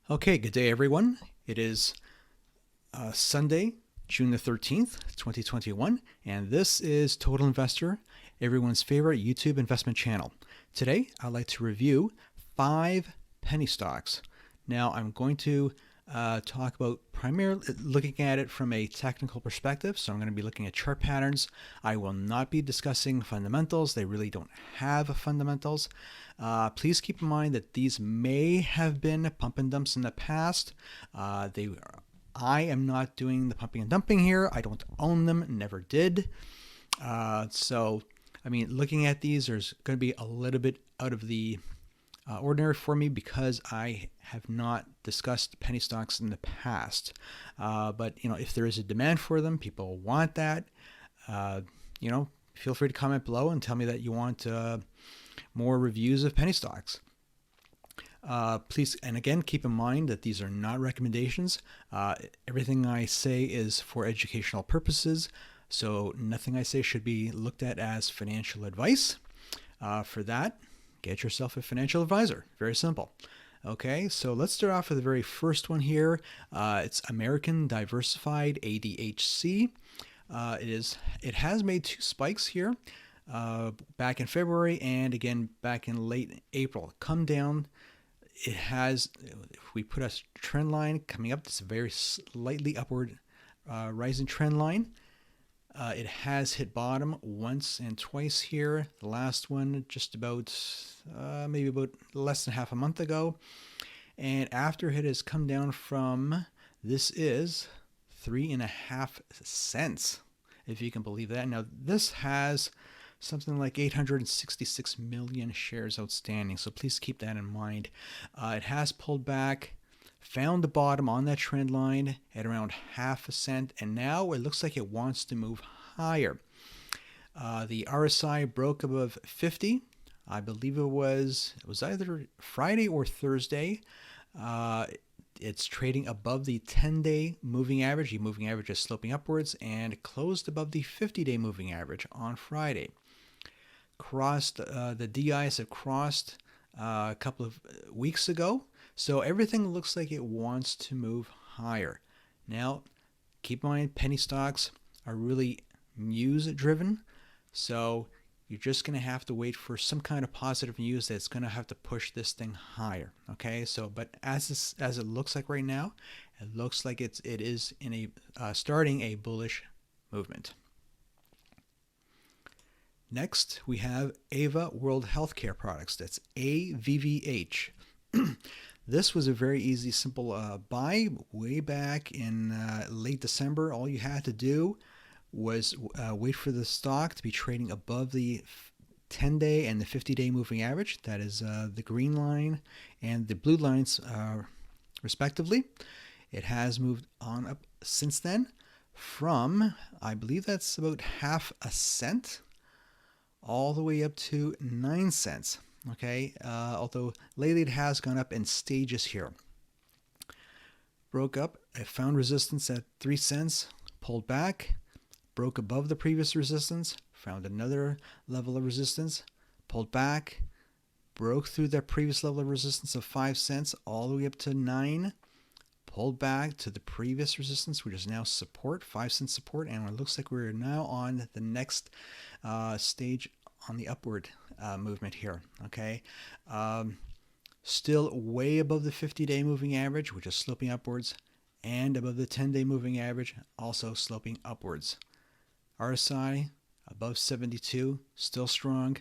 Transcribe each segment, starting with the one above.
Okay, good day everyone. It is Sunday, June the 13th, 2021, and this is Total Investor, everyone's favorite YouTube investment channel. Today, I'd like to review 5 penny stocks. Now, I'm going to talk about primarily looking at it from a technical perspective, so I'm going to be looking at chart patterns. I will not be discussing fundamentals. They really don't have fundamentals. Please keep in mind that these may have been pump and dumps in the past. I am not doing the pumping and dumping here. I don't own them, never did. Looking at these, there's going to be a little bit out of the ordinary for me because I have not discussed penny stocks in the past. But if there is a demand for them, people want that. Feel free to comment below and tell me that you want more reviews of penny stocks. Please, and again, keep in mind that these are not recommendations. Everything I say is for educational purposes, so nothing I say should be looked at as financial advice. For that, get yourself a financial advisor. Very simple. Okay, so let's start off with the very first one here. It's American Diversified, ADHC. It has made 2 spikes here, back in February and again back in late April. Come down. It has, if we put a trend line coming up, it's a very slightly upward rising trend line. It has hit bottom once and twice here. The last one just about maybe about less than half a month ago. And after it has come down from, this is 3.5 cents, if you can believe that. Now this has something like 866 million shares outstanding, so please keep that in mind. It has pulled back, found the bottom on that trend line at around 0.5 cent, and now it looks like it wants to move higher. The RSI broke above 50. I believe it was either Friday or Thursday. It's trading above the 10-day moving average. The moving average is sloping upwards and closed above the 50-day moving average on Friday. The DIs have crossed a couple of weeks ago, so everything looks like it wants to move higher. Now, keep in mind, penny stocks are really news driven, so you're just going to have to wait for some kind of positive news that's going to have to push this thing higher. Okay, so but as it looks like right now, it looks like it is in a starting a bullish movement. Next, we have AVA World Healthcare Products. That's AVVH. This was a very easy, simple buy way back in late December. All you had to do was wait for the stock to be trading above the 10-day and the 50-day moving average. That is the green line and the blue lines, respectively. It has moved on up since then from, I believe that's about 0.5 cent, all the way up to 9 cents. Okay, although lately it has gone up in stages here. Broke up, it found resistance at 3 cents, pulled back, broke above the previous resistance, found another level of resistance, pulled back, broke through that previous level of resistance of 5 cents all the way up to 9, pulled back to the previous resistance, which is now support, 5 cent support, and it looks like we're now on the next stage on the upward movement here. Okay, still way above the 50-day moving average, which is sloping upwards, and above the 10-day moving average, also sloping upwards. RSI above 72, still strong.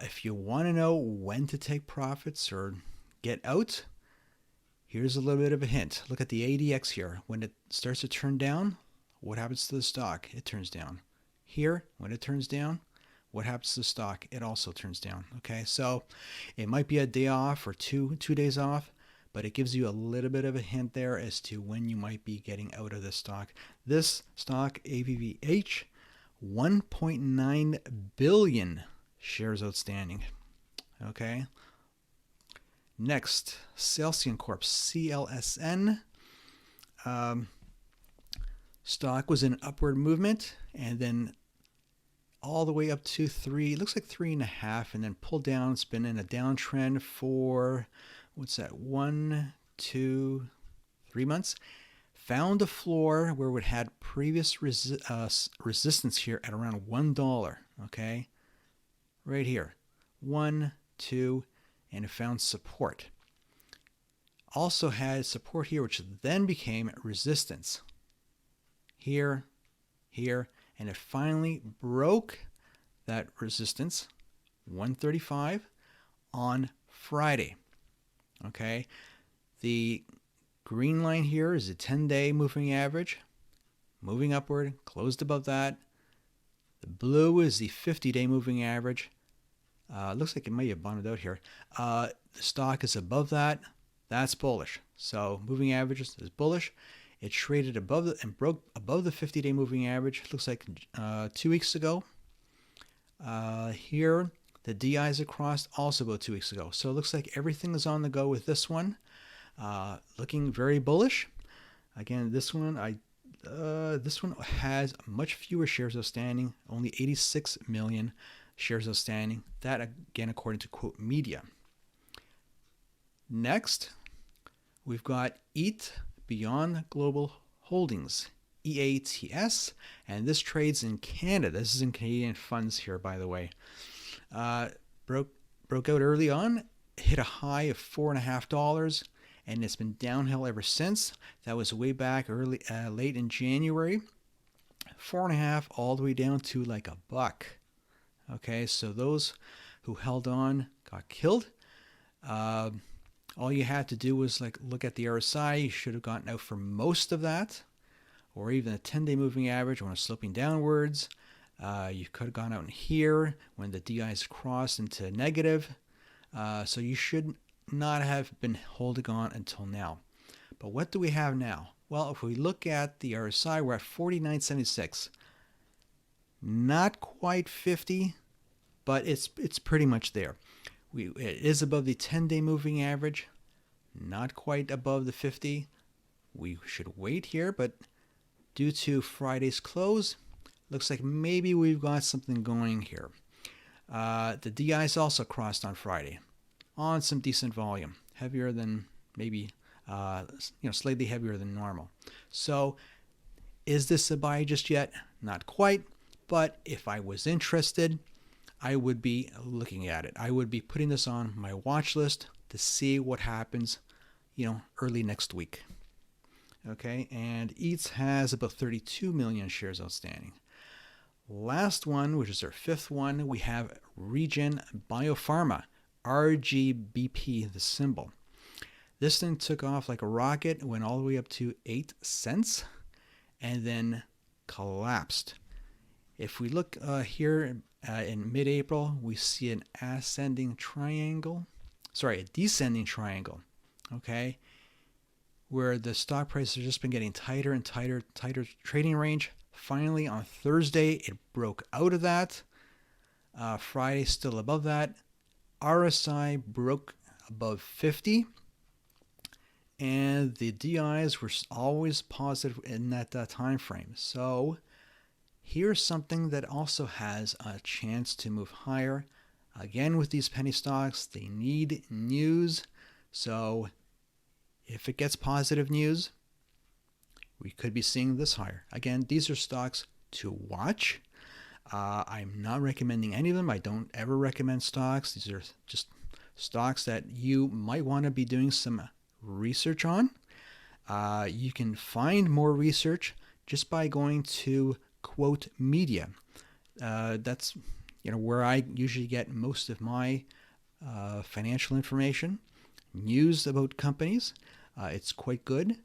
If you want to know when to take profits or get out, here's a little bit of a hint. Look at the ADX here. When it starts to turn down, what happens to the stock? It turns down. Here, when it turns down, what happens to the stock? It also turns down. Okay, so it might be a day off or two days off, but it gives you a little bit of a hint there as to when you might be getting out of this stock. This stock, AVVH, 1.9 billion shares outstanding. Okay. Next, CLSN Corp, CLSN. Stock was in an upward movement and then all the way up to 3, it looks like 3.5, and then pulled down. It's been in a downtrend for, what's that, 1, 2, 3 months, found a floor where it had previous resistance here at around $1. Okay, right here, 1, 2, and it found support. Also had support here, which then became resistance. Here, here, and it finally broke that resistance, 135, on Friday. Okay, the green line here is a 10-day moving average, moving upward, closed above that. The blue is the 50-day moving average. Looks like it may have bottomed out here. The stock is above that. That's bullish. So moving averages is bullish. It traded above and broke above the 50-day moving average. Looks like 2 weeks ago. Here, the DIs across also about 2 weeks ago. So it looks like everything is on the go with this one. Looking very bullish. Again, this one has much fewer shares outstanding, only 86 million shares outstanding. That again, according to Quote Media. Next, we've got EAT Beyond Global Holdings, EATS, and this trades in Canada. This is in Canadian funds here, by the way. Broke out early on, hit a high of $4.50, and it's been downhill ever since. That was way back late in January. 4.50 all the way down to like $1. Okay, so those who held on got killed. All you had to do was look at the RSI. You should have gotten out for most of that, or even a 10-day moving average when it's sloping downwards. You could have gone out in here when the DIs crossed into negative. So you should not have been holding on until now. But what do we have now? Well, if we look at the RSI, we're at 49.76. Not quite 50, but it's pretty much there. It is above the 10-day moving average, not quite above the 50. We should wait here, but due to Friday's close, looks like maybe we've got something going here. The DIs also crossed on Friday on some decent volume, heavier than maybe, slightly heavier than normal. So is this a buy just yet? Not quite, but if I was interested, I would be looking at it. I would be putting this on my watch list to see what happens, early next week. Okay, and EATS has about 32 million shares outstanding. Last one, which is our fifth one, we have Regen Biopharma, RGBP, the symbol. This thing took off like a rocket, went all the way up to 8 cents, and then collapsed. If we look here in mid-April, we see a descending triangle, okay, where the stock price has just been getting tighter and tighter trading range. Finally, on Thursday, it broke out of that. Friday, still above that. RSI broke above 50. And the DIs were always positive in that time frame. So here's something that also has a chance to move higher. Again, with these penny stocks, they need news. So if it gets positive news, we could be seeing this higher. Again, these are stocks to watch. I'm not recommending any of them. I don't ever recommend stocks. These are just stocks that you might want to be doing some research on. You can find more research just by going to Quote Media. That's where I usually get most of my financial information, news about companies. It's quite good,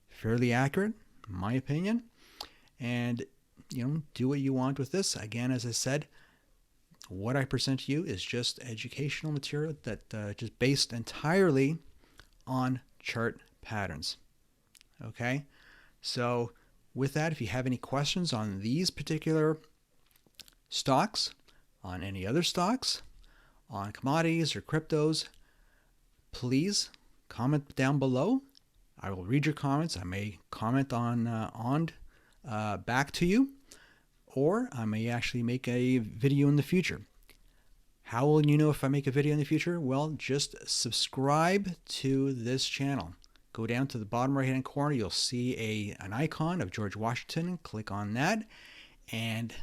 fairly accurate, in my opinion. And do what you want with this. Again, as I said, what I present to you is just educational material that just based entirely on chart patterns. Okay, so with that, if you have any questions on these particular stocks, on any other stocks, on commodities or cryptos, please comment down below. I will read your comments. I may comment on back to you, or I may actually make a video in the future. How will you know if I make a video in the future? Well, just subscribe to this channel. Go down to the bottom right hand corner. You'll see an icon of George Washington. Click on that and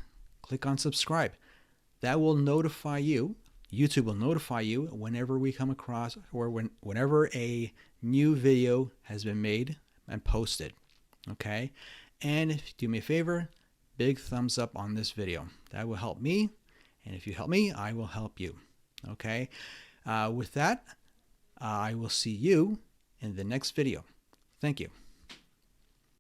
click on subscribe. That will notify you. YouTube will notify you whenever we come across, or whenever a new video has been made and posted. Okay? And if you do me a favor, big thumbs up on this video. That will help me. And if you help me, I will help you. Okay? With that, I will see you in the next video. Thank you.